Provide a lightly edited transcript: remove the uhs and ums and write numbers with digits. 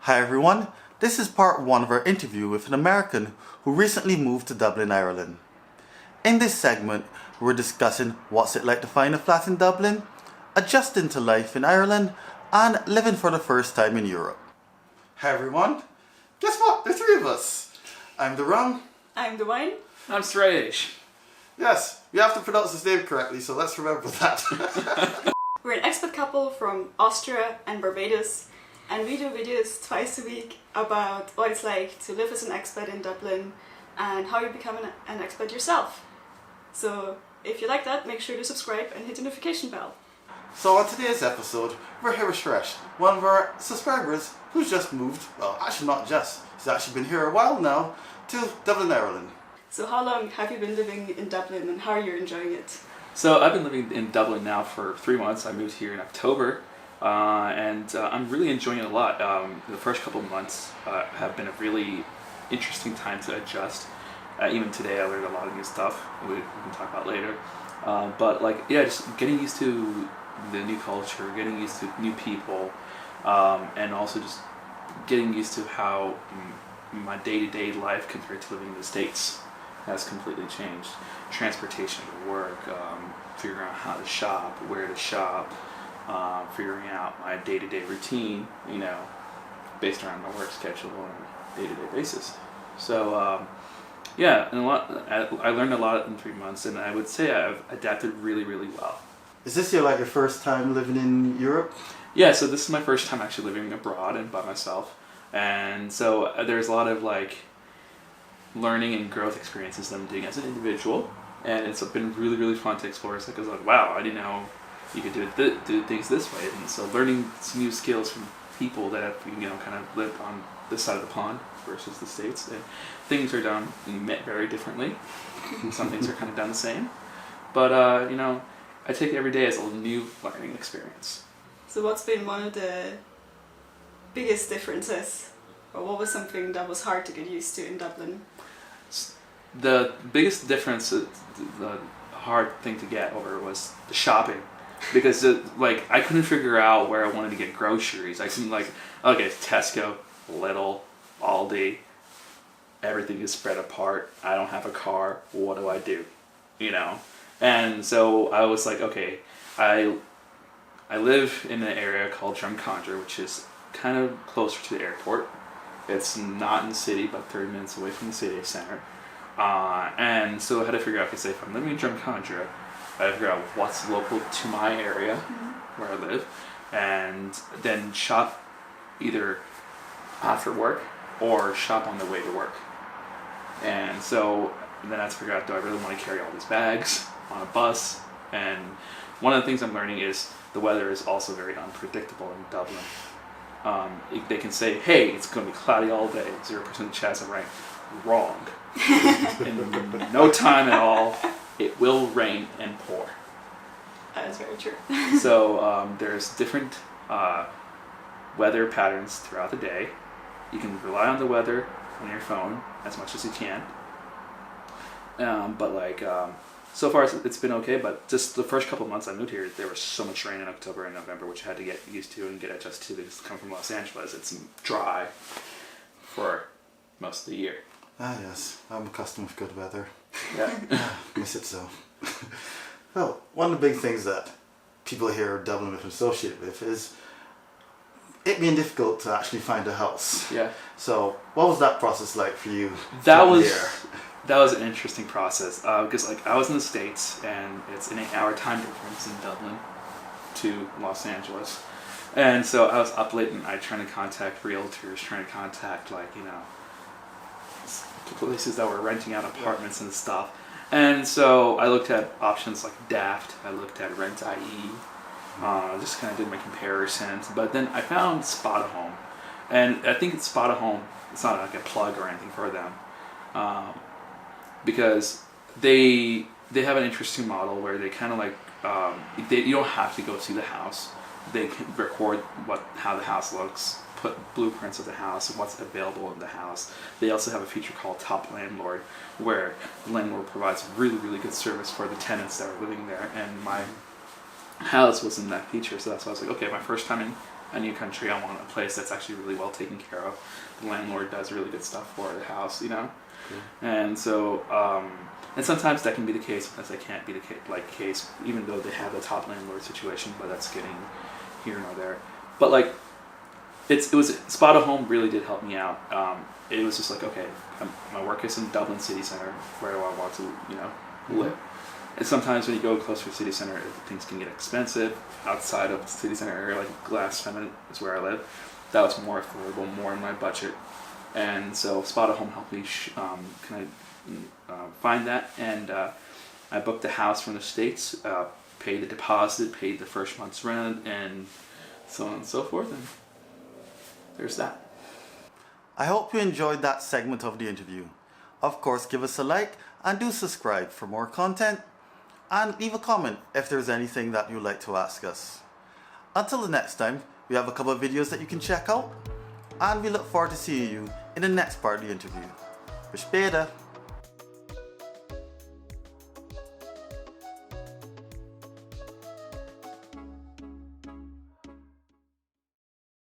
Hi everyone, this is part 1 of our interview with an American who recently moved to Dublin, Ireland. In this segment, we're discussing what's it like to find a flat in Dublin, adjusting to life in Ireland, and living for the first time in Europe. Hi everyone, guess what? There's 3 of us. I'm the Rum. I'm the Wine. I'm Sreyesh. Yes, we have to pronounce his name correctly, so let's remember that. We're an expat couple from Austria and Barbados, and we do videos twice a week about what it's like to live as an expat in Dublin and how you become an expat yourself. So if you like that, make sure to subscribe and hit the notification bell. So on today's episode, we're here with Suresh, one of our subscribers who's just moved, well actually not just, he's actually been here a while now, to Dublin, Ireland. So how long have you been living in Dublin and how are you enjoying it? So I've been living in Dublin now for 3 months. I moved here in October, and I'm really enjoying it a lot. The first couple of months have been a really interesting time to adjust. Even today I learned a lot of new stuff we can talk about later. Just getting used to the new culture, getting used to new people, and also just getting used to how my day-to-day life compared to living in the States has completely changed. Transportation to work, figuring out how to shop, where to shop, figuring out my day-to-day routine, based around my work schedule on a day-to-day basis. So, I learned a lot in 3 months, and I would say I've adapted really, really well. Is this your first time living in Europe? Yeah, so this is my first time actually living abroad and by myself, and so there's a lot of learning and growth experiences that I'm doing as an individual, and it's been really, really fun to explore. It's wow, I didn't know you could do things this way, and so learning some new skills from people that have kind of lived on this side of the pond versus the States, and things are done very differently. Some things are kind of done the same, but I take every day as a new learning experience. So what's been one of the biggest differences, or what was something that was hard to get used to in Dublin? The biggest difference, the hard thing to get over was the shopping, because I couldn't figure out where I wanted to get groceries. I couldn't Tesco, Lidl, Aldi, everything is spread apart. I don't have a car. What do I do? And so I was I live in an area called Drumcondra, which is kind of closer to the airport. It's not in the city, but 30 minutes away from the city center. And so I had to figure out, if I'm living in Drumcondra, I had to figure out what's local to my area, where I live, and then shop either after work or shop on the way to work. And so then I had to figure out, do I really want to carry all these bags on a bus? And one of the things I'm learning is the weather is also very unpredictable in Dublin. They can say, hey, it's going to be cloudy all day, 0% chance of rain. Wrong. In no time at all, it will rain and pour. That is very true. So there's different weather patterns throughout the day. You can rely on the weather on your phone as much as you can. So far it's been okay, but just the first couple of months I moved here, there was so much rain in October and November, which I had to get used to and get adjusted to. Because come from Los Angeles, it's dry for most of the year. Ah yes, I'm accustomed with good weather. Yeah. Miss it so. Well, one of the big things that people here in Dublin have associated with is it being difficult to actually find a house. Yeah. So what was that process like for you? That was an interesting process, because I was in the States, and it's an 8-hour time difference in Dublin to Los Angeles, and so I was up late and I trying to contact realtors, trying to contact places that were renting out apartments and stuff, and so I looked at options like Daft, I looked at Rent.ie, just kind of did my comparisons, but then I found Spot a Home, and I think Spot a Home, it's not like a plug or anything for them. Because they have an interesting model where they kind of you don't have to go see the house. They can record how the house looks, put blueprints of the house and what's available in the house. They also have a feature called Top Landlord, where the landlord provides really, really good service for the tenants that are living there. And my house was in that feature, so that's why I was okay, my first time in a new country, I want a place that's actually really well taken care of. The landlord does really good stuff for the house, you know. And so, and sometimes that can be the case, sometimes that can't be the case, even though they have a top landlord situation, but that's getting here nor there. But like, it was Spot a Home really did help me out. It was just like, okay, my work is in Dublin city center. Where do I want to, you know, live? And sometimes when you go closer to the city center, things can get expensive. Outside of the city center area, like Glass 10 Minute is where I live. That was more affordable, more in my budget. And so Spot a Home helped me find that. And I booked a house from the States, paid the deposit, paid the first month's rent, and so on and so forth. And there's that. I hope you enjoyed that segment of the interview. Of course, give us a like and do subscribe for more content. And leave a comment if there's anything that you'd like to ask us. Until the next time, we have a couple of videos that you can check out. And we look forward to seeing you in the next part of the interview. Bis später!